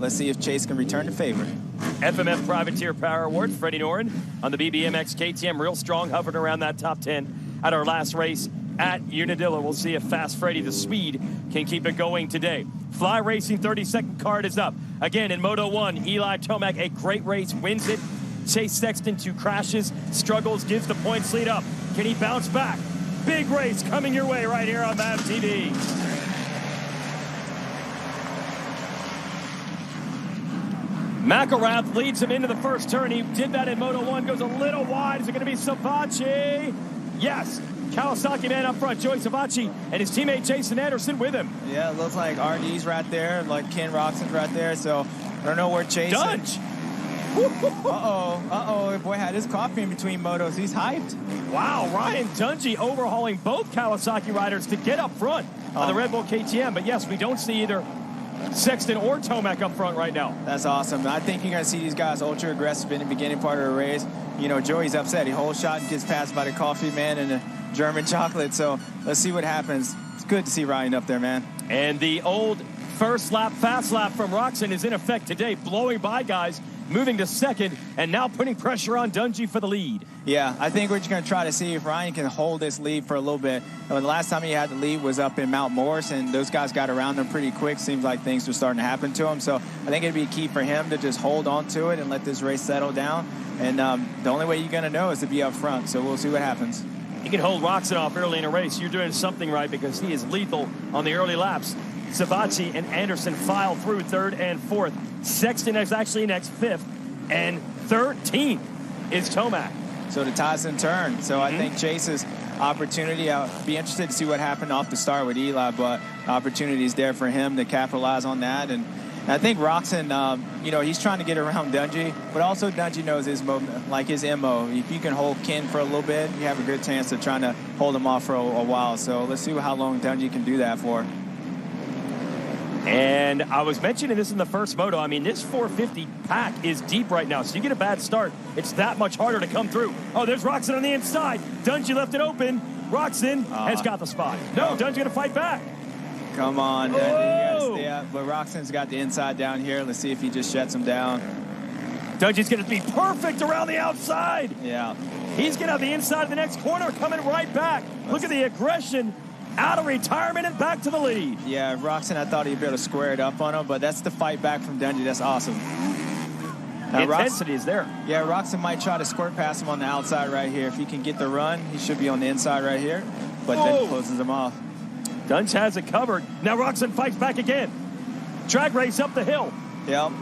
let's see if Chase can return the favor. FMF Privateer Power Award, Freddie Noren on the BBMX KTM, real strong, hovering around that top 10 at our last race at Unadilla. We'll see if Fast Freddy, the Swede, can keep it going today. Fly Racing 30-second card is up. Again, in Moto 1, Eli Tomac, a great race, wins it. Chase Sexton, 2 crashes, struggles, gives the points lead up. Can he bounce back? Big race coming your way right here on MAV TV. McElrath leads him into the first turn. He did that in Moto 1, goes a little wide. Is it going to be Savacci? Yes. Kawasaki man up front, Joey Savacci, and his teammate Jason Anderson with him. Yeah, it looks like RD's right there, like Ken Roxon's right there, so I don't know where Chase is. Dunge! Uh-oh, boy had his coffee in between motos. He's hyped. Wow, Ryan Dungey overhauling both Kawasaki riders to get up front on the Red Bull KTM. But yes, we don't see either Sexton or Tomac up front right now. That's awesome. I think you're going to see these guys ultra aggressive in the beginning part of the race. You know, Joey's upset. He holds shot and gets passed by the coffee man and the German chocolate. So let's see what happens. It's good to see Ryan up there, man. And the old first lap, fast lap from Roxon is in effect today, blowing by guys, moving to second, and now putting pressure on Dungey for the lead. Yeah, I think we're just going to try to see if Ryan can hold this lead for a little bit. The last time he had the lead was up in Mount Morris, and those guys got around him pretty quick. Seems like things were starting to happen to him. So I think it'd be key for him to just hold on to it and let this race settle down. And the only way you're going to know is to be up front. So we'll see what happens. You can hold Roxon off early in a race. You're doing something right because he is lethal on the early laps. Savacci and Anderson file through third and fourth. Sexton is actually next, fifth. And 13th is Tomac. So the ties in turn. So I think Chase's opportunity, I'll be interested to see what happened off the start with Eli, but opportunity is there for him to capitalize on that. And I think Roxon, you know, he's trying to get around Dungey, but also Dungey knows his MO. If you can hold Ken for a little bit, you have a good chance of trying to hold him off for a while. So let's see how long Dungey can do that for. And I was mentioning this in the first moto. I mean, this 450 pack is deep right now. So you get a bad start, it's that much harder to come through. Oh, there's Roxon on the inside. Dungey left it open. Roxon has got the spot. No, Dungey's going to fight back. Come on, Dungey. Yeah, but Roxon's got the inside down here. Let's see if he just shuts him down. Dungey's going to be perfect around the outside. Yeah. He's going to have the inside of the next corner coming right back. Look at the aggression. Out of retirement and back to the lead. Yeah, Roxon, I thought he'd be able to square it up on him, but that's the fight back from Dungey. That's awesome. The intensity is there. Yeah, Roxon might try to squirt past him on the outside right here. If he can get the run, he should be on the inside right here, but then he closes him off. Dungey has it covered. Now Roxon fights back again. Drag race up the hill. Yep.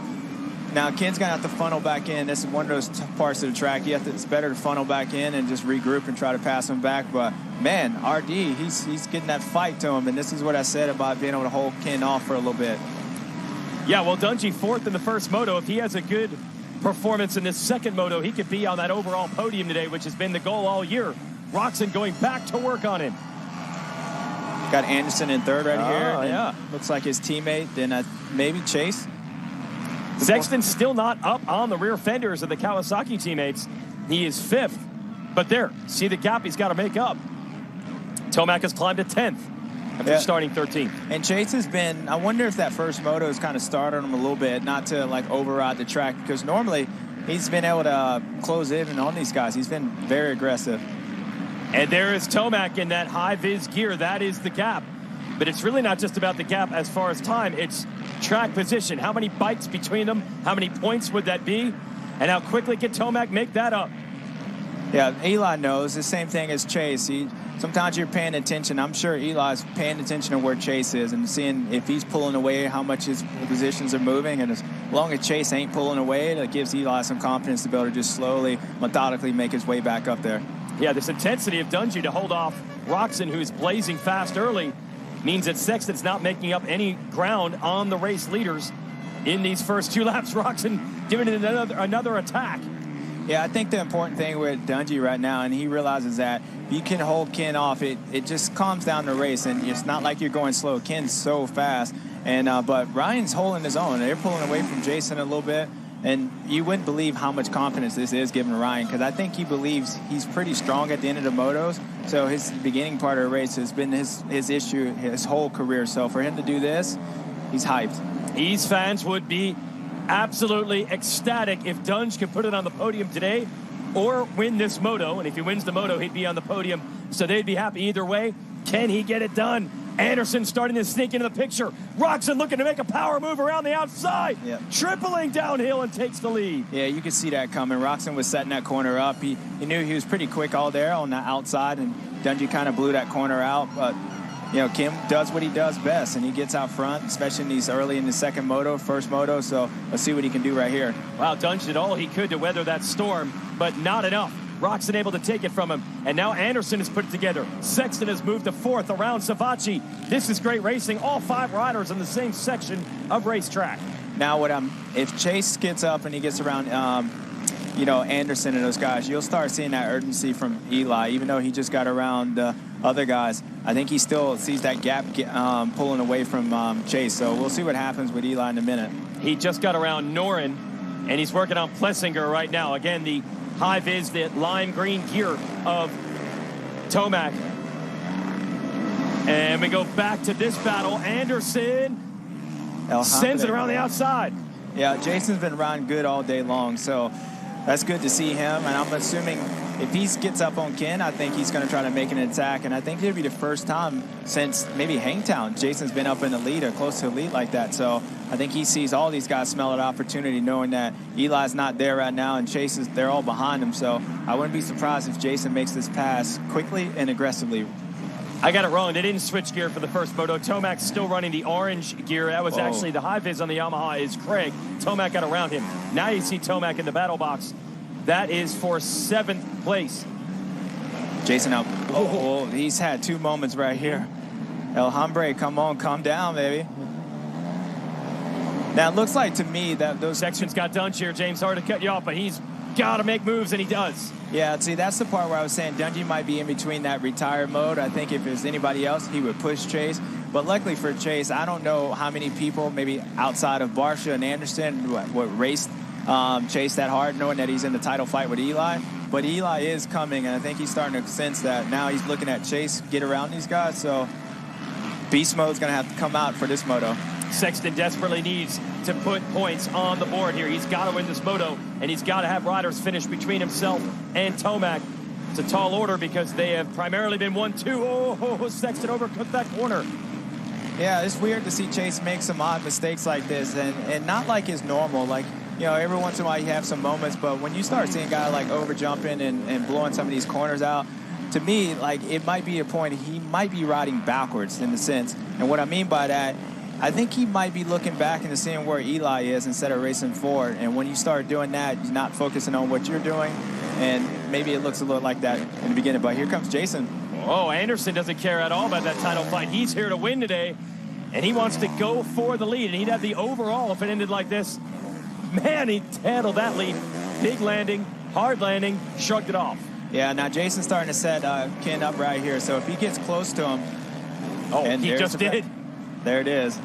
Now Ken's going to have to funnel back in. This is one of those parts of the track. It's better to funnel back in and just regroup and try to pass him back. But, man, RD, he's getting that fight to him. And this is what I said about being able to hold Ken off for a little bit. Yeah, well, Dungey fourth in the first moto. If he has a good performance in this second moto, he could be on that overall podium today, which has been the goal all year. Roxon going back to work on him. Got Anderson in third right here. Yeah. Looks like his teammate. Then maybe Chase. Sexton's still not up on the rear fenders of the Kawasaki teammates. He is fifth. But there, see the gap he's got to make up. Tomac has climbed to 10th after starting 13th. And Chase has been, I wonder if that first moto has kind of started him a little bit, not to like override the track, because normally he's been able to close in on these guys. He's been very aggressive. And there is Tomac in that high-vis gear. That is the gap. But it's really not just about the gap as far as time. It's track position. How many bikes between them? How many points would that be? And how quickly can Tomac make that up? Yeah, Eli knows. The same thing as Chase. Sometimes you're paying attention. I'm sure Eli's paying attention to where Chase is and seeing if he's pulling away, how much his positions are moving. And as long as Chase ain't pulling away, that gives Eli some confidence to be able to just slowly, methodically make his way back up there. Yeah, this intensity of Dungey to hold off Roxon, who's blazing fast early, means that Sexton's not making up any ground on the race leaders in these first 2 laps. Roxon giving it another attack. Yeah, I think the important thing with Dungey right now, and he realizes that if you can hold Ken off, it just calms down the race, and it's not like you're going slow. Ken's so fast, and but Ryan's holding his own. They're pulling away from Jason a little bit, and you wouldn't believe how much confidence this is giving Ryan, because I think he believes he's pretty strong at the end of the motos. So his beginning part of the race has been his issue his whole career. So for him to do this, he's hyped. These fans would be absolutely ecstatic if Dunge can put it on the podium today or win this moto. And if he wins the moto, he'd be on the podium. So they'd be happy either way. Can he get it done? Anderson starting to sneak into the picture. Roczen looking to make a power move around the outside. Yep. Tripling downhill and takes the lead. Yeah, you could see that coming. Roczen was setting that corner up. He knew he was pretty quick all there on the outside, and Dungey kind of blew that corner out. But, you know, Kim does what he does best, and he gets out front, especially in these early in the first moto. So let's see what he can do right here. Wow, Dunge did all he could to weather that storm, but not enough. Roczen able to take it from him, and now Anderson has put it together. Sexton has moved to fourth around Savacci. This is great racing. All 5 riders in the same section of racetrack. Now, if Chase gets up and he gets around, you know, Anderson and those guys, you'll start seeing that urgency from Eli. Even though he just got around other guys, I think he still sees that gap pulling away from Chase. So we'll see what happens with Eli in a minute. He just got around Noren, and he's working on Plessinger right now. Again, the high-vis, the lime green gear of Tomac. And we go back to this battle. Anderson sends it around the outside. Yeah, Jason's been riding good all day long, so that's good to see him. And I'm assuming if he gets up on Ken, I think he's going to try to make an attack. And I think it'll be the first time since maybe Hangtown Jason's been up in the lead or close to the lead like that. So I think he sees all these guys smell an opportunity, knowing that Eli's not there right now and Chase they're all behind him. So I wouldn't be surprised if Jason makes this pass quickly and aggressively. I got it wrong. They didn't switch gear for the first moto. Tomac's still running the orange gear. That was actually the high vis on the Yamaha is Craig. Tomac got around him. Now you see Tomac in the battle box. That is for 7th place. Jason out. Oh, he's had 2 moments right here. El Hombre, come on, calm down, baby. Now, it looks like to me that those sections got done here, James. Hard to cut you off, but he's got to make moves, and he does. Yeah, see, that's the part where I was saying Dungey might be in between that retire mode. I think if it was anybody else, he would push Chase. But luckily for Chase, I don't know how many people, maybe outside of Barsha and Anderson, what raced Chase that hard, knowing that he's in the title fight with Eli. But Eli is coming, and I think he's starting to sense that. Now he's looking at Chase get around these guys. So beast mode's going to have to come out for this moto. Sexton desperately needs to put points on the board here. He's got to win this moto, and he's got to have riders finish between himself and Tomac. It's a tall order because they have primarily been 1-2. Oh, Sexton overcooked that corner. Yeah, it's weird to see Chase make some odd mistakes like this, and not like his normal. Like, you know, every once in a while you have some moments, but when you start seeing a guy like over jumping and blowing some of these corners out, to me, like, it might be a point he might be riding backwards in a sense. And what I mean by that, I think he might be looking back and seeing where Eli is instead of racing forward. And when you start doing that, you're not focusing on what you're doing. And maybe it looks a little like that in the beginning. But here comes Jason. Oh, Anderson doesn't care at all about that title fight. He's here to win today, and he wants to go for the lead. And he'd have the overall if it ended like this. Man, he handled that lead. Big landing, hard landing, shrugged it off. Yeah, now Jason's starting to set Ken up right here. So if he gets close to him. Oh, he just did. There it is.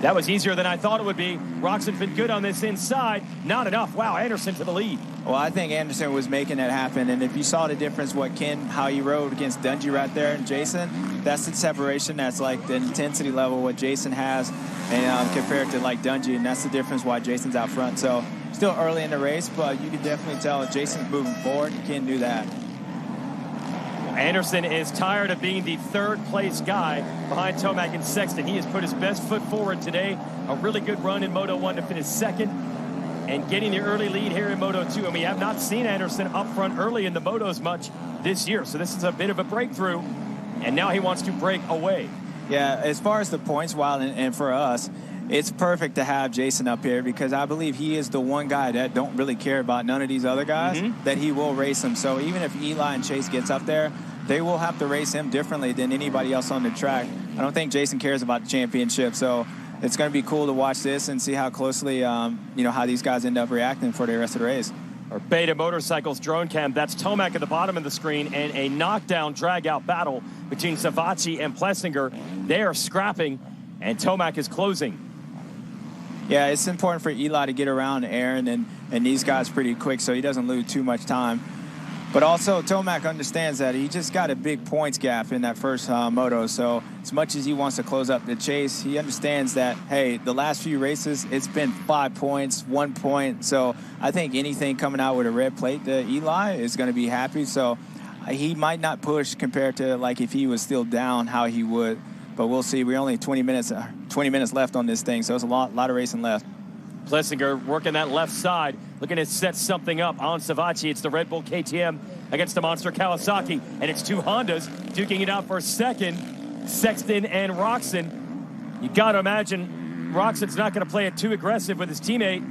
That was easier than I thought it would be. Roczen's been good on this inside. Not enough. Wow, Anderson to the lead. Well, I think Anderson was making that happen. And if you saw the difference, how he rode against Dungey right there and Jason, that's the separation. That's like the intensity level what Jason has and compared to like Dungey. And that's the difference why Jason's out front. So still early in the race, but you can definitely tell if Jason's moving forward, you can't do that. Anderson is tired of being the 3rd place guy behind Tomac and Sexton. He has put his best foot forward today. A really good run in Moto 1 to finish 2nd and getting the early lead here in Moto 2. And we have not seen Anderson up front early in the motos much this year. So this is a bit of a breakthrough. And now he wants to break away. Yeah, as far as the points, and for us, it's perfect to have Jason up here because I believe he is the one guy that don't really care about none of these other guys, that he will race them. So even if Eli and Chase gets up there, they will have to race him differently than anybody else on the track. I don't think Jason cares about the championship. So it's going to be cool to watch this and see how closely, how these guys end up reacting for the rest of the race. Or Beta Motorcycles drone cam. That's Tomac at the bottom of the screen and a knockdown drag-out battle between Savacci and Plessinger. They are scrapping, and Tomac is closing. Yeah, it's important for Eli to get around Aaron and these guys pretty quick so he doesn't lose too much time. But also, Tomac understands that he just got a big points gap in that first moto. So as much as he wants to close up the chase, he understands that, hey, the last few races, it's been 5 points, 1 point. So I think anything coming out with a red plate to Eli is going to be happy. So he might not push compared to, like, if he was still down, how he would. But we'll see. We're only 20 minutes left on this thing, so it's a lot of racing left. Plessinger working that left side, looking to set something up on Savacci. It's the Red Bull KTM against the Monster Kawasaki, and it's two Hondas duking it out for a second, Sexton and Roxon. You got to imagine Roxon's not going to play it too aggressive with his teammate.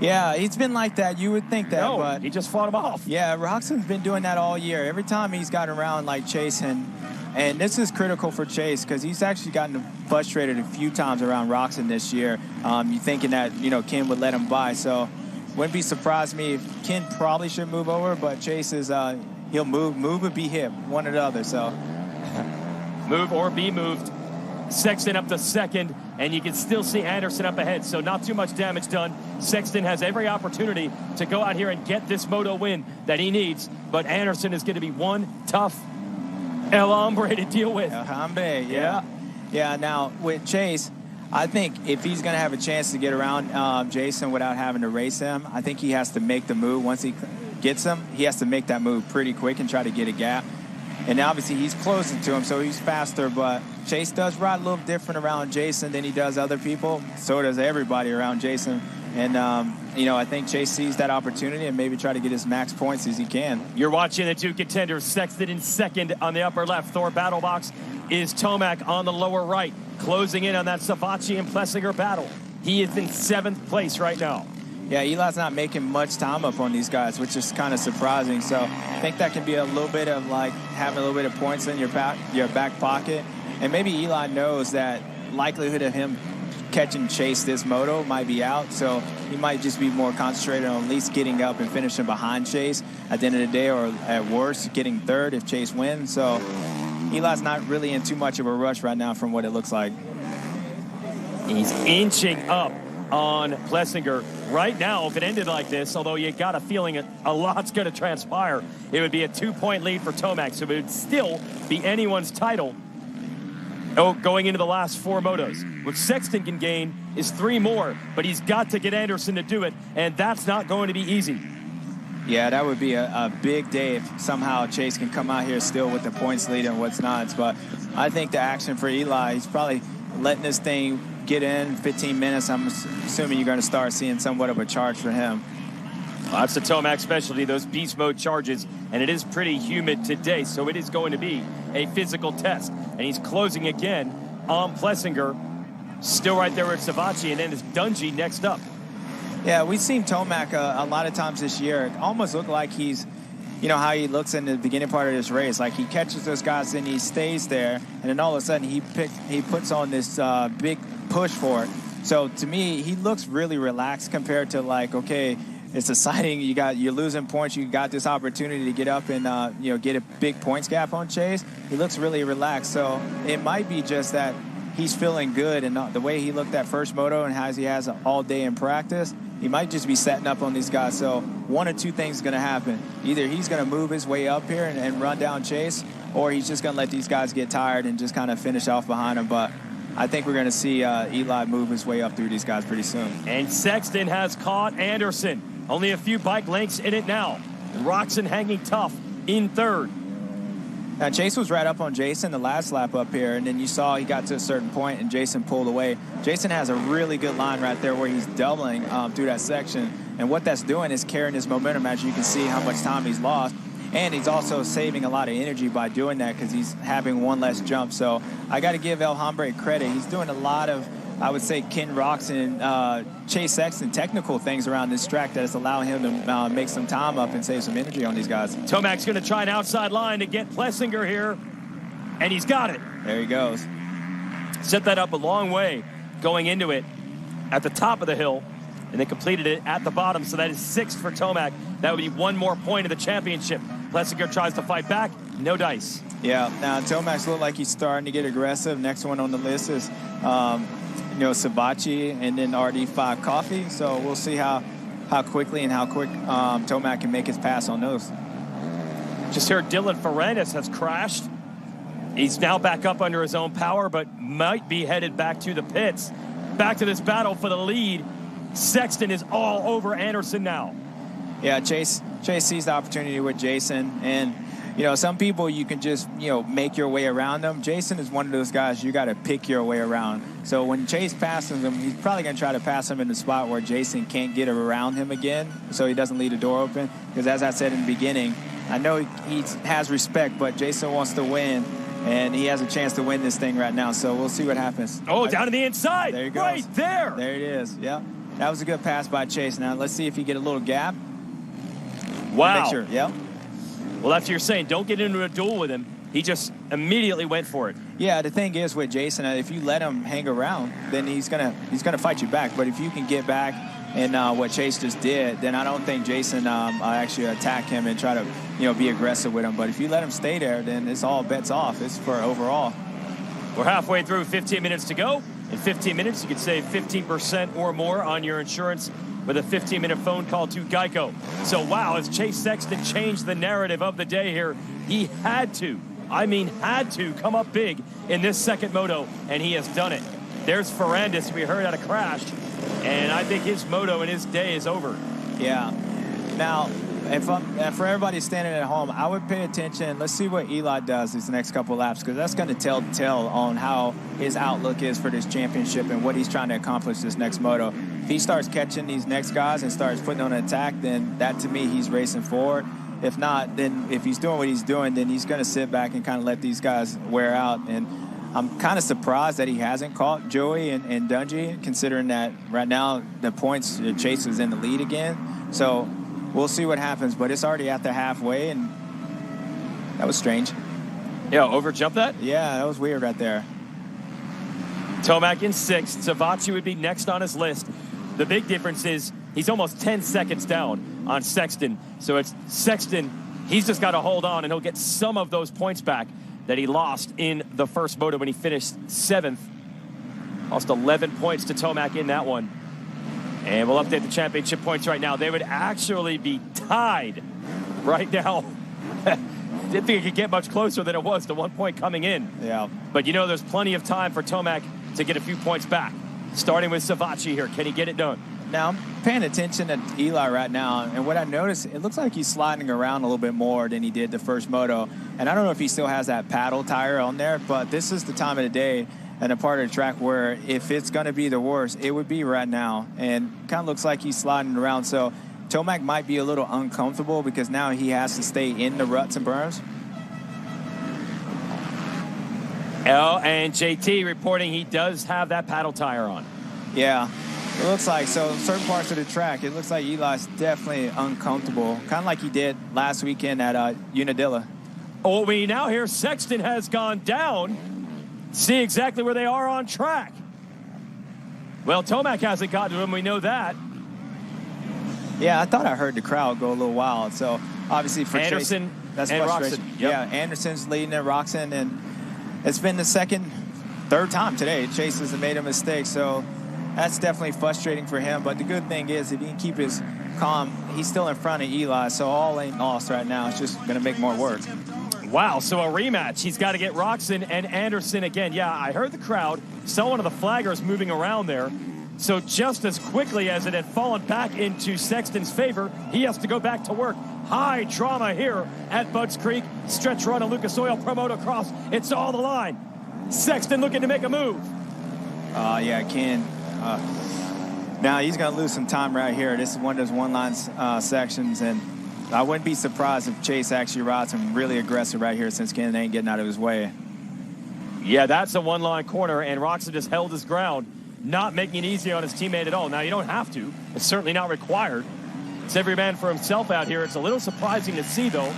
Yeah, he's been like that. You would think that, no, but he just fought him off. Yeah, Roxon's been doing that all year. Every time he's gotten around like Chase, and this is critical for Chase because he's actually gotten frustrated a few times around Roxon this year. You thinking that, Ken would let him by. So wouldn't be surprised me if Ken probably should move over, but Chase is, he'll move or be hit, one or the other. So move or be moved. Sexton up to second, and you can still see Anderson up ahead, so not too much damage done. Sexton has every opportunity to go out here and get this moto win that he needs, but Anderson is going to be one tough El Hombre to deal with. El Hombre, yeah. Yeah, now with Chase, I think if he's going to have a chance to get around Jason without having to race him, I think he has to make the move. Once he gets him, he has to make that move pretty quick and try to get a gap. And obviously he's closing to him, so he's faster, but Chase does ride a little different around Jason than he does other people. So does everybody around Jason. And, I think Chase sees that opportunity and maybe try to get as max points as he can. You're watching the two contenders, Sexton in second on the upper left. Thor battle box is Tomac on the lower right, closing in on that Savacci and Plessinger battle. He is in 7th place right now. Yeah, Eli's not making much time up on these guys, which is kind of surprising. So I think that can be a little bit of like having a little bit of points in your back pocket. And maybe Eli knows that likelihood of him catching Chase this moto might be out. So he might just be more concentrated on at least getting up and finishing behind Chase at the end of the day, or at worst, getting third if Chase wins. So Eli's not really in too much of a rush right now from what it looks like. He's inching up on Plessinger. Right now, if it ended like this, although you got a feeling a lot's going to transpire, it would be a 2-point lead for Tomac, so it would still be anyone's title going into the last 4 motos. What Sexton can gain is 3 more, but he's got to get Anderson to do it, and that's not going to be easy. Yeah, that would be a big day if somehow Chase can come out here still with the points lead and what's not. But I think the action for Eli, he's probably letting this thing get in 15 minutes. I'm assuming you're going to start seeing somewhat of a charge for him. Well, that's the Tomac specialty, those beast mode charges, and it is pretty humid today, so it is going to be a physical test. And he's closing again on Plessinger, still right there with Savacci, and then it's Dungey next up. Yeah, we've seen Tomac a lot of times this year. It almost looked like he's, how he looks in the beginning part of this race. Like he catches those guys and he stays there, and then all of a sudden he puts on this big push for it. So to me, he looks really relaxed compared to like, okay, it's exciting. You're losing points. You got this opportunity to get up and get a big points gap on Chase. He looks really relaxed. So it might be just that he's feeling good, and the way he looked that first moto and how he has all day in practice, he might just be setting up on these guys. So one or two things are going to happen. Either he's going to move his way up here and run down Chase, or he's just going to let these guys get tired and just kind of finish off behind him. But I think we're going to see Eli move his way up through these guys pretty soon. And Sexton has caught Anderson. Only a few bike lengths in it now. Roxon hanging tough in third. Now, Chase was right up on Jason the last lap up here, and then you saw he got to a certain point and Jason pulled away. Jason has a really good line right there where he's doubling through that section, and what that's doing is carrying his momentum. As you can see how much time he's lost, and he's also saving a lot of energy by doing that because he's having one less jump. So I got to give El Hombre credit. He's doing a lot of, I would say, Ken Roxon, Chase Sexton technical things around this track that is allowing him to make some time up and save some energy on these guys. Tomac's going to try an outside line to get Plessinger here, and he's got it. There he goes. Set that up a long way going into it at the top of the hill, and they completed it at the bottom, so that is 6th for Tomac. That would be 1 more point of the championship. Plessinger tries to fight back, no dice. Yeah, now Tomac's look like he's starting to get aggressive. Next one on the list is Savacci and then RD5 Coffee. So we'll see how quickly and how quick Tomac can make his pass on those. Just heard Dylan Ferrandis has crashed. He's now back up under his own power, but might be headed back to the pits. Back to this battle for the lead. Sexton is all over Anderson now. Yeah, Chase sees the opportunity with Jason, and some people you can just make your way around them. Jason is one of those guys you got to pick your way around. So when Chase passes him, he's probably going to try to pass him in the spot where Jason can't get around him again, so he doesn't leave the door open. Because as I said in the beginning, I know he has respect, but Jason wants to win. And he has a chance to win this thing right now, so we'll see what happens. Oh, down to the inside. There you go. Right there. There it is. Yep. That was a good pass by Chase. Now, let's see if he get a little gap. Wow. Make sure. Yep. Well, that's what you're saying. Don't get into a duel with him. He just immediately went for it. Yeah, the thing is with Jason, if you let him hang around, then he's gonna fight you back. But if you can get back and what Chase just did, then I don't think Jason actually attack him and try to be aggressive with him. But if you let him stay there, then it's all bets off. It's for overall. We're halfway through, 15 minutes to go. In 15 minutes, you could save 15% or more on your insurance with a 15-minute phone call to Geico. So, wow, as Chase Sexton changed the narrative of the day here, he had to come up big in this second moto, and he has done it. There's Ferrandis, we heard, had a crash, and I think his moto and his day is over. Yeah. Now, for everybody standing at home, I would pay attention. Let's see what Eli does these next couple of laps, because that's going to tell the tale on how his outlook is for this championship and what he's trying to accomplish this next moto. If he starts catching these next guys and starts putting on an attack, then that, to me, he's racing forward. If not, then if he's doing what he's doing, then he's going to sit back and kind of let these guys wear out. And I'm kind of surprised that he hasn't caught Joey and Dungey, considering that right now the points, Chase is in the lead again. So we'll see what happens, but it's already at the halfway, and that was strange. Yeah, overjump that? Yeah, that was weird right there. Tomac in sixth. Savatgy would be next on his list. The big difference is he's almost 10 seconds down on Sexton. So it's Sexton, he's just got to hold on, and he'll get some of those points back that he lost in the first moto when he finished 7th. Lost 11 points to Tomac in that one. And we'll update the championship points right now. They would actually be tied right now. Didn't think it could get much closer than it was to 1 point coming in. Yeah. But there's plenty of time for Tomac to get a few points back. Starting with Savatgy here. Can he get it done? Now, I'm paying attention to Eli right now, and what I noticed, it looks like he's sliding around a little bit more than he did the first moto. And I don't know if he still has that paddle tire on there, but this is the time of the day and a part of the track where if it's going to be the worst, it would be right now. And kind of looks like he's sliding around. So Tomac might be a little uncomfortable because now he has to stay in the ruts and berms. And JT reporting he does have that paddle tire on. Yeah, it looks like so. Certain parts of the track, it looks like Eli's definitely uncomfortable, kind of like he did last weekend at Unadilla. Oh, we now hear Sexton has gone down. See exactly where they are on track. Well, Tomac hasn't gotten to him. We know that. Yeah, I thought I heard the crowd go a little wild. So obviously for Anderson, Chase, that's and frustration. Roczen. Yep. Yeah, Anderson's leading at Roczen, and it's been the third time today Chase has made a mistake. So that's definitely frustrating for him. But the good thing is if he can keep his calm, he's still in front of Eli. So all ain't lost right now. It's just going to make more work. Wow, so a rematch. He's got to get Roczen and Anderson again. Yeah, I heard the crowd. Saw one of the flaggers moving around there. So just as quickly as it had fallen back into Sexton's favor, he has to go back to work. High drama here at Budds Creek. Stretch run of Lucas Oil Pro Motocross. It's all the line. Sexton looking to make a move. Yeah, Ken. Now he's going to lose some time right here. This is one of those one-line sections, and I wouldn't be surprised if Chase actually rides him really aggressive right here since Ken ain't getting out of his way. Yeah, that's a one-line corner, and Roczen just held his ground, not making it easy on his teammate at all. Now, you don't have to. It's certainly not required. It's every man for himself out here. It's a little surprising to see, though.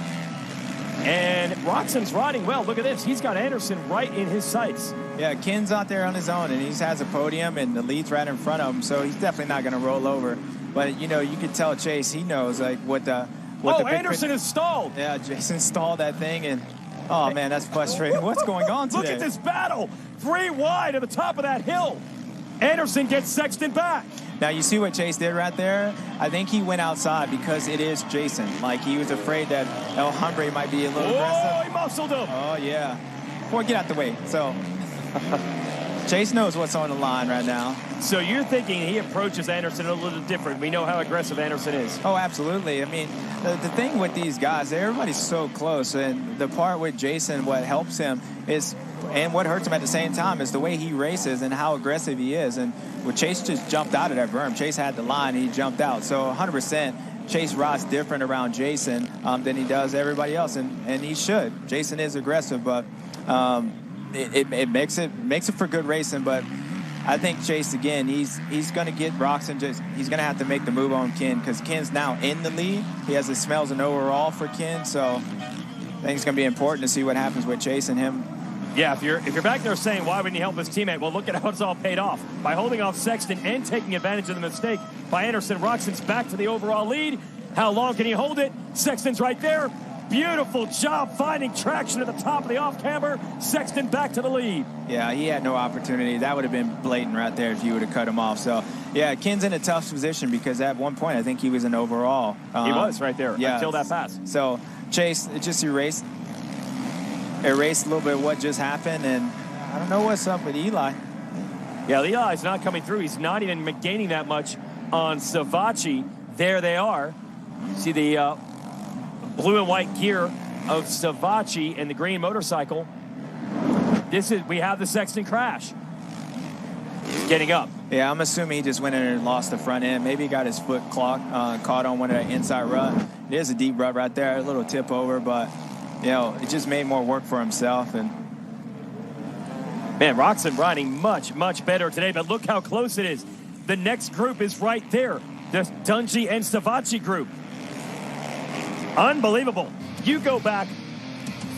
And Roczen's riding well. Look at this. He's got Anderson right in his sights. Yeah, Ken's out there on his own, and he has a podium, and the lead's right in front of him, so he's definitely not going to roll over. But, you know, you could tell Chase, he knows, like, what the... Anderson is stalled. Yeah, Jason stalled that thing, and, oh, man, that's frustrating. What's going on today? Look at this battle. 3 wide at the top of that hill. Anderson gets Sexton back. Now, you see what Chase did right there? I think he went outside because it is Jason. Like, he was afraid that El Hombre might be a little aggressive. Oh, he muscled him. Oh, yeah. Boy, get out the way. So, Chase knows what's on the line right now. So you're thinking he approaches Anderson a little different. We know how aggressive Anderson is. Oh, absolutely. I mean, the thing with these guys, everybody's so close. And the part with Jason, what helps him is, and what hurts him at the same time, is the way he races and how aggressive he is. And well, Chase just jumped out of that berm. Chase had the line. He jumped out. So 100%, Chase rides different around Jason than he does everybody else. And he should. Jason is aggressive, but it makes it for good racing. But I think Chase, again, he's going to get Roczen. He's going to have to make the move on Ken because Ken's now in the lead. He has the smells an overall for Ken. So I think it's going to be important to see what happens with Chase and him. Yeah, if you're back there saying, why wouldn't he help his teammate? Well, look at how it's all paid off. By holding off Sexton and taking advantage of the mistake by Anderson, Roczen's back to the overall lead. How long can he hold it? Sexton's right there. Beautiful job finding traction at the top of the off-camber. Sexton back to the lead. Yeah, he had no opportunity. That would have been blatant right there if you would have cut him off. So, yeah, Ken's in a tough position because at one point I think he was an overall. He was right there until that pass. So, Chase, it just erased a little bit of what just happened, and I don't know what's up with Eli. Yeah, Eli's not coming through. He's not even gaining that much on Savatgy. There they are. See the blue and white gear of Savatgy and the green motorcycle. We have the Sexton crash. He's getting up. Yeah, I'm assuming he just went in and lost the front end. Maybe he got his foot caught on one of that inside rut. It is a deep rut right there, a little tip over, but you know, it just made more work for himself. And man, Roczen riding much, much better today, but look how close it is. The next group is right there. The Dungey and Savatgy group. Unbelievable. You go back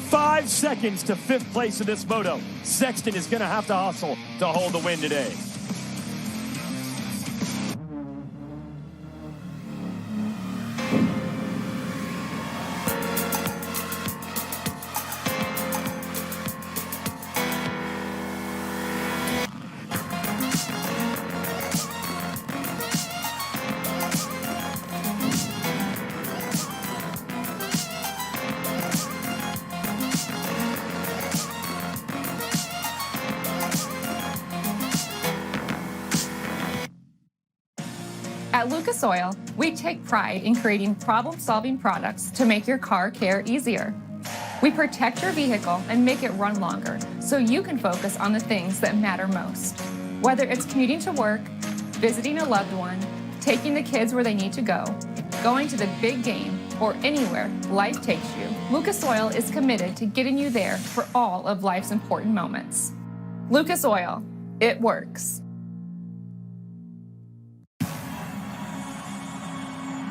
5 seconds to 5th place in this moto. Sexton is going to have to hustle to hold the win today. At Lucas Oil, we take pride in creating problem-solving products to make your car care easier. We protect your vehicle and make it run longer so you can focus on the things that matter most. Whether it's commuting to work, visiting a loved one, taking the kids where they need to go, going to the big game, or anywhere life takes you, Lucas Oil is committed to getting you there for all of life's important moments. Lucas Oil, it works.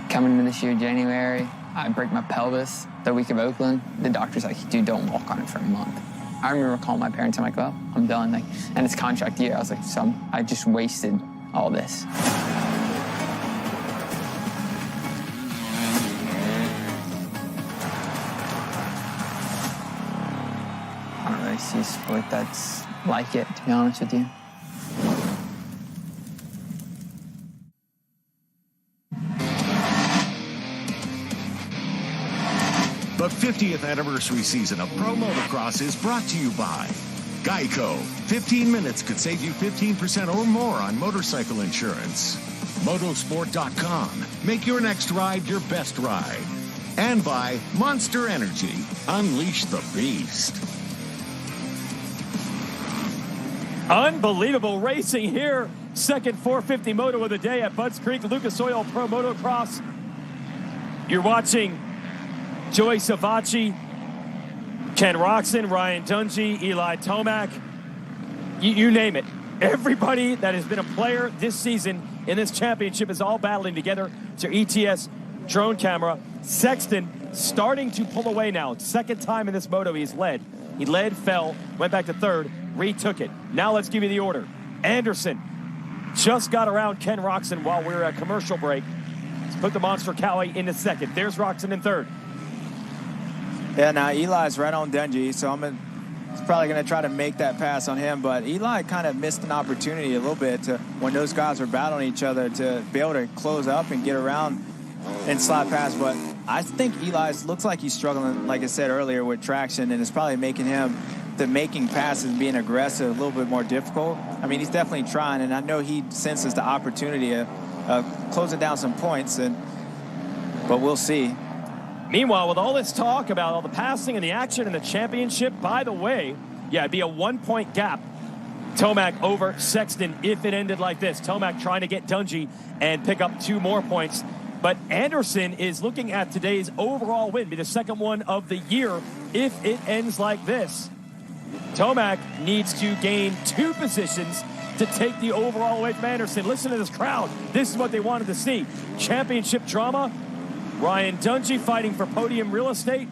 Coming into this year, January, I break my pelvis the week of Oakland. The doctor's like, dude, don't walk on it for a month. I remember calling my parents. I'm like, well, I'm done. Like, and it's contract year. I was like, so I just wasted all this. I don't really see a sport that's like it, to be honest with you. The 50th anniversary season of Pro Motocross is brought to you by Geico. 15 minutes could save you 15% or more on motorcycle insurance. Motosport.com. Make your next ride your best ride. And by Monster Energy. Unleash the beast. Unbelievable racing here. Second 450 moto of the day at Budds Creek Lucas Oil Pro Motocross. You're watching Joey Savatgy, Ken Roczen, Ryan Dungey, Eli Tomac, you name it. Everybody that has been a player this season in this championship is all battling together. It's your ETS drone camera. Sexton starting to pull away now. Second time in this moto he's led. He led, fell, went back to third, retook it. Now let's give you the order. Anderson just got around Ken Roczen while we were at commercial break. Let's put the Monster Cowie into second. There's Roczen in third. Yeah, now Eli's right on Dungey, so I'm He's probably going to try to make that pass on him, but Eli kind of missed an opportunity a little bit to, when those guys were battling each other, to be able to close up and get around and slide past. But I think Eli looks like he's struggling, like I said earlier, with traction, and it's probably making him, the making passes and being aggressive, a little bit more difficult. I mean, he's definitely trying, and I know he senses the opportunity of closing down some points, but we'll see. Meanwhile, with all this talk about all the passing and the action in the championship, by the way, yeah, it'd be a 1-point gap. Tomac over Sexton if it ended like this. Tomac trying to get Dungey and pick up 2 more points. But Anderson is looking at today's overall win, be the second one of the year if it ends like this. Tomac needs to gain 2 positions to take the overall away from Anderson. Listen to this crowd. This is what they wanted to see. Championship drama. Ryan Dungey fighting for podium real estate.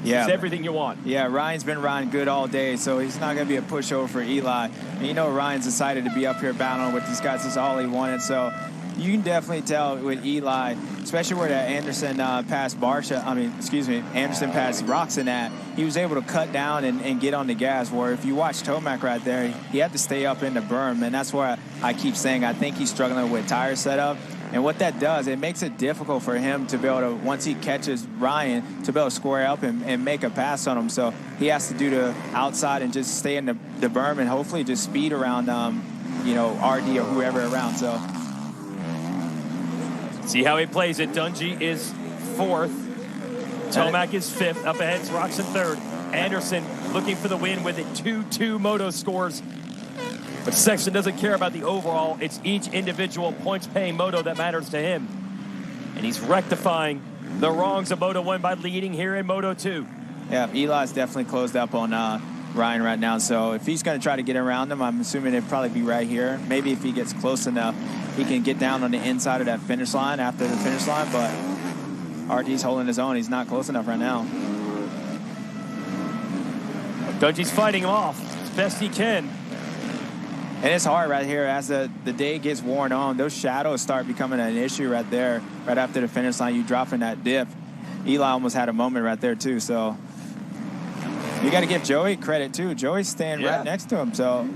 Yeah, it's everything you want. Yeah, Ryan's been riding good all day, so he's not going to be a pushover for Eli. And you know Ryan's decided to be up here battling with these guys. That's all he wanted. So you can definitely tell with Eli, especially where that Anderson passed Anderson passed Roxon at, he was able to cut down and get on the gas, where if you watch Tomac right there, he had to stay up in the berm, and that's why I keep saying I think he's struggling with tire setup. And what that does, it makes it difficult for him to be able to, once he catches Ryan, to be able to square up and make a pass on him. So he has to do the outside and just stay in the berm and hopefully just speed around, RD or whoever around. So see how he plays it. Dungey is 4th. Tomac is 5th. Up ahead is Roxon 3rd. Anderson looking for the win with it. 2-2 moto scores. But Sexton doesn't care about the overall. It's each individual points-paying moto that matters to him. And he's rectifying the wrongs of Moto 1 by leading here in Moto 2. Yeah, Eli's definitely closed up on Ryan right now. So if he's going to try to get around him, I'm assuming it'd probably be right here. Maybe if he gets close enough, he can get down on the inside of that finish line after the finish line. But RD's holding his own. He's not close enough right now. Dungey's fighting him off as best he can. And it's hard right here as the day gets worn on. Those shadows start becoming an issue right there. Right after the finish line, you drop in that dip. Eli almost had a moment right there, too. So you got to give Joey credit, too. Joey's staying right next to him. So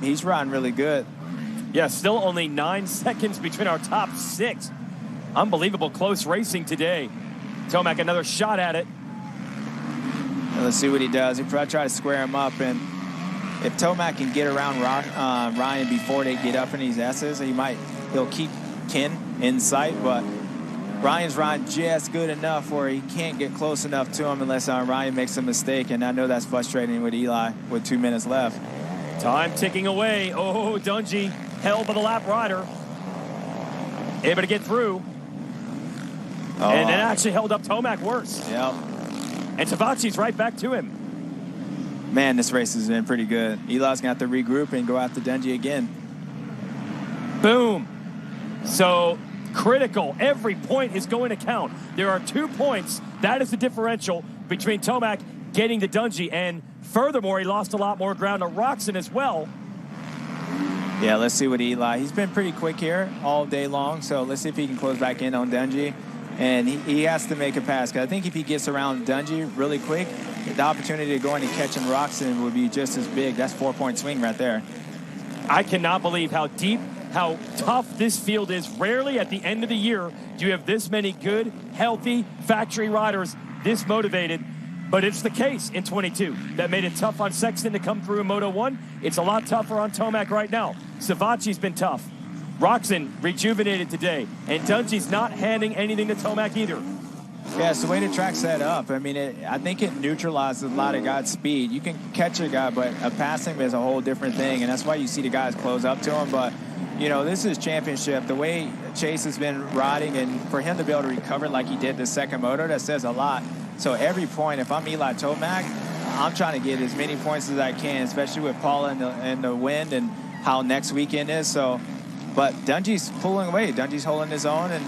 he's riding really good. Yeah, still only 9 seconds between our top 6. Unbelievable close racing today. Tomac another shot at it. Well, let's see what he does. He'll probably try to square him up, and if Tomac can get around Ryan before they get up in these S's, he'll keep Ken in sight, but Ryan's riding just good enough where he can't get close enough to him unless Ryan makes a mistake, and I know that's frustrating with Eli with 2 minutes left. Time ticking away. Oh, Dungey held by the lap rider. Able to get through. And it actually held up Tomac worse. Yep. And Tavachi's right back to him. Man, this race has been pretty good. Eli's going to have to regroup and go after Dungey again. Boom. So critical. Every point is going to count. There are 2 points. That is the differential between Tomac getting to Dungey. And furthermore, he lost a lot more ground to Roxon as well. Yeah, let's see what Eli. He's been pretty quick here all day long. So let's see if he can close back in on Dungey. And he has to make a pass. Because I think if he gets around Dungey really quick, the opportunity to go in and catch him Roxon would be just as big. That's 4-point swing right there. I cannot believe how deep, how tough this field is. Rarely at the end of the year do you have this many good, healthy factory riders this motivated. But it's the case in 22. That made it tough on Sexton to come through in Moto 1. It's a lot tougher on Tomac right now. Savachi's been tough. Roxon rejuvenated today. And Dungey's not handing anything to Tomac either. Yeah, it's the way the track's set up. I mean, I think it neutralizes a lot of guys' speed. You can catch a guy, but passing him is a whole different thing, and that's why you see the guys close up to him. But, this is championship. The way Chase has been riding, and for him to be able to recover like he did the second moto, that says a lot. So every point, if I'm Eli Tomac, I'm trying to get as many points as I can, especially with Paula and the wind and how next weekend is. But Dungey's pulling away. Dungey's holding his own, and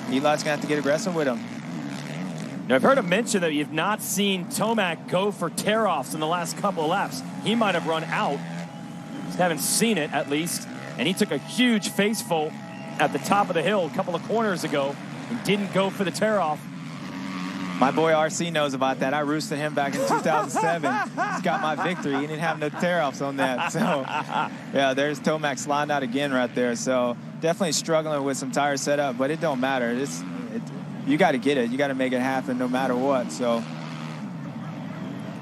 Eli's going to have to get aggressive with him. Now, I've heard him mention that you've not seen Tomac go for tear-offs in the last couple of laps. He might have run out. Just haven't seen it, at least. And he took a huge faceful at the top of the hill a couple of corners ago and didn't go for the tear-off. My boy RC knows about that. I roosted him back in 2007. He's got my victory. He didn't have no tear-offs on that. So, yeah, there's Tomac sliding out again right there. So, definitely struggling with some tire setup, but it don't matter. You got to get it. You got to make it happen no matter what. So,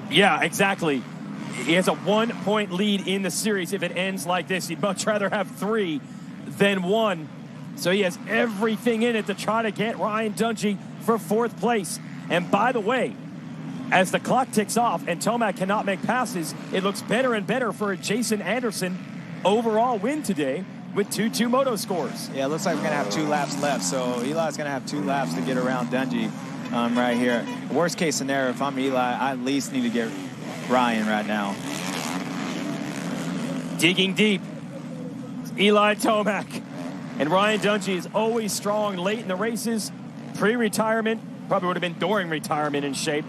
yeah, exactly. He has a 1-point lead in the series. If it ends like this, he'd much rather have 3 than 1. So he has everything in it to try to get Ryan Dungey for 4th place. And by the way, as the clock ticks off and Tomac cannot make passes, it looks better and better for Jason Anderson overall win today with 2-2 moto scores. Yeah, it looks like we're going to have 2 laps left. So Eli's going to have 2 laps to get around Dungey right here. Worst case scenario, if I'm Eli, I at least need to get Ryan right now. Digging deep, Eli Tomac. And Ryan Dungey is always strong late in the races, pre-retirement, probably would have been during retirement in shape.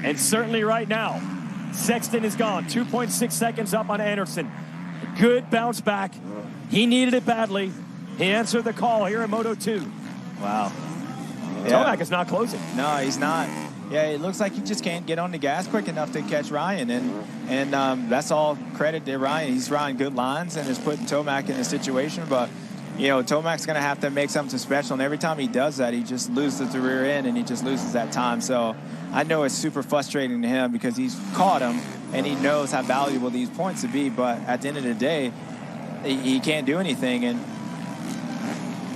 And certainly right now, Sexton is gone, 2.6 seconds up on Anderson. Good bounce back. He needed it badly. He answered the call here in Moto 2. Wow. Tomac is not closing. No, he's not. Yeah, it looks like he just can't get on the gas quick enough to catch Ryan, and that's all credit to Ryan. He's running good lines and is putting Tomac in a situation, but you know, Tomac's going to have to make something special, and every time he does that, he just loses the rear end and he just loses that time. So I know it's super frustrating to him because he's caught him and he knows how valuable these points would be, but at the end of the day, he can't do anything. And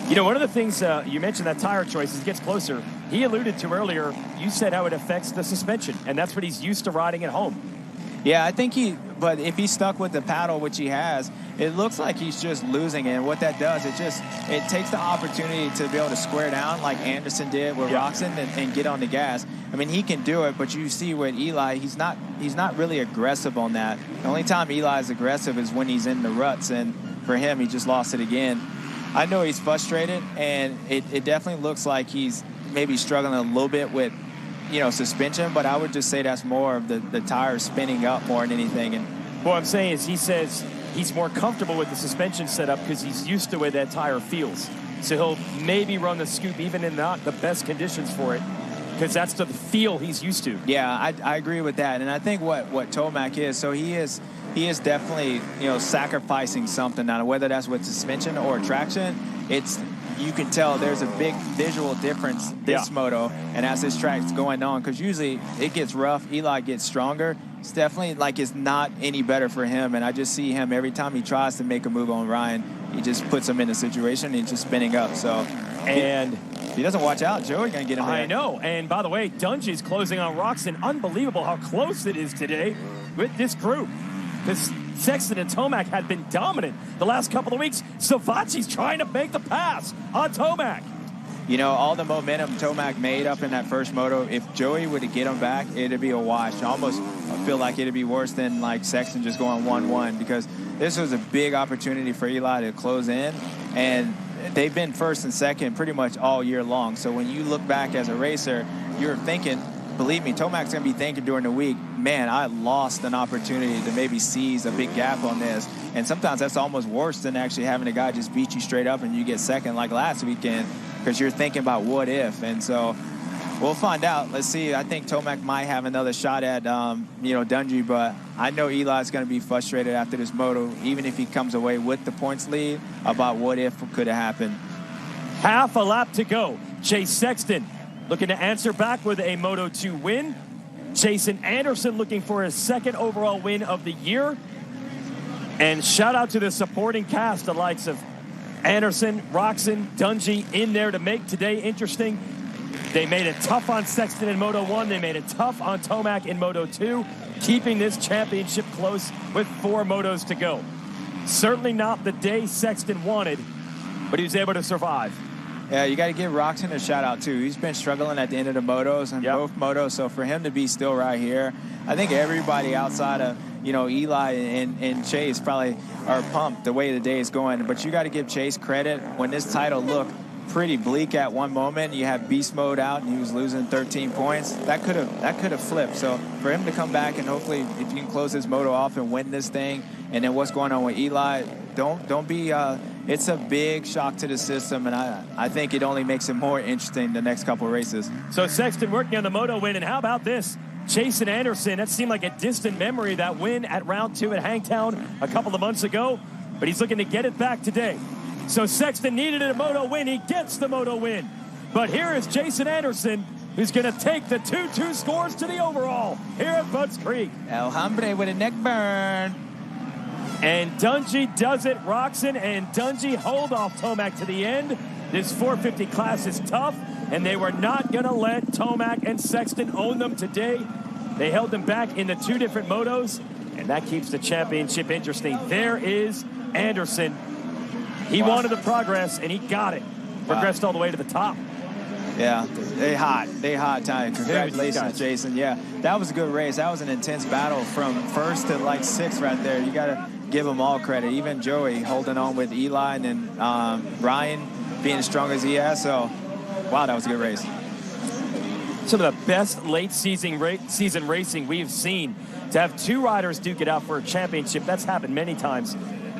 you know, one of the things you mentioned, that tire choice, as it gets closer, he alluded to earlier, you said how it affects the suspension, and that's what he's used to riding at home. Yeah, I think but if he's stuck with the paddle, which he has, it looks like he's just losing it. And what that does, it takes the opportunity to be able to square down like Anderson did with Roczen and get on the gas. I mean, he can do it, but you see with Eli, he's not really aggressive on that. The only time Eli is aggressive is when he's in the ruts, and for him, he just lost it again. I know he's frustrated, and it definitely looks like he's maybe struggling a little bit with, you know, suspension, but I would just say that's more of the tires spinning up more than anything. And what I'm saying is, he says he's more comfortable with the suspension setup because he's used to the way that tire feels. So he'll maybe run the scoop even in not the best conditions for it, because that's the feel he's used to. Yeah, I agree with that. And I think what Tomac is, so he is definitely, you know, sacrificing something now, whether that's with suspension or traction. You can tell there's a big visual difference this moto, and as this track's going on, because usually it gets rough, Eli gets stronger. It's definitely like it's not any better for him, and I just see him every time he tries to make a move on Ryan, he just puts him in a situation, and he's just spinning up. So, and if he doesn't watch out, Joey gonna get him there. I know. And by the way, Dungey's closing on Roczen. Unbelievable how close it is today with this group. Because Sexton and Tomac had been dominant the last couple of weeks. Savacci's trying to make the pass on Tomac. You know, all the momentum Tomac made up in that first moto, if Joey were to get him back, it'd be a wash. I almost feel like it'd be worse than like Sexton just going 1-1, because this was a big opportunity for Eli to close in, and they've been first and second pretty much all year long. So when you look back as a racer, you're thinking, believe me, Tomac's going to be thinking during the week, man, I lost an opportunity to maybe seize a big gap on this. And sometimes that's almost worse than actually having a guy just beat you straight up and you get second like last weekend, because you're thinking about what if. And so we'll find out. Let's see. I think Tomac might have another shot at, Dungey, but I know Eli's going to be frustrated after this moto, even if he comes away with the points lead, about what if could have happened. Half a lap to go. Chase Sexton looking to answer back with a Moto 2 win. Jason Anderson looking for his second overall win of the year. And shout out to the supporting cast, the likes of Anderson, Roczen, Dungey in there to make today interesting. They made it tough on Sexton in Moto 1. They made it tough on Tomac in Moto 2, keeping this championship close with 4 motos to go. Certainly not the day Sexton wanted, but he was able to survive. Yeah, you got to give Roczen a shout out too. He's been struggling at the end of the motos and both motos. So for him to be still right here, I think everybody outside of Eli and Chase probably are pumped the way the day is going. But you got to give Chase credit. When this title looked pretty bleak at one moment, you had beast mode out and he was losing 13 points. That could have flipped. So for him to come back and hopefully if you can close this moto off and win this thing, and then what's going on with Eli, don't be it's a big shock to the system, and I think it only makes it more interesting the next couple of races. So Sexton working on the moto win, and how about this? Jason Anderson, that seemed like a distant memory, that win at round 2 at Hangtown a couple of months ago, but he's looking to get it back today. So Sexton needed a moto win. He gets the moto win. But here is Jason Anderson, who's going to take the 2-2 scores to the overall here at Budds Creek. El Hombre with a neck burn. And Dungey does it. Roxon and Dungey hold off Tomac to the end. This 450 class is tough, and they were not going to let Tomac and Sexton own them today. They held them back in the 2 different motos, and that keeps the championship interesting. There is Anderson. He wanted the progress, and he got it. Progressed all the way to the top. Yeah, they hot time. Congratulations, Jason. Yeah, that was a good race. That was an intense battle from first to like 6th right there. You got to give them all credit. Even Joey holding on with Eli, and then Ryan being as strong as he has. So, wow, that was a good race. Some of the best late season racing we've seen. To have 2 riders duke it out for a championship, that's happened many times.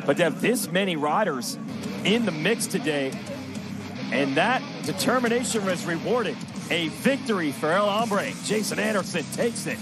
But to have this many riders in the mix today, and that determination was rewarded. A victory for El Hombre. Jason Anderson takes it.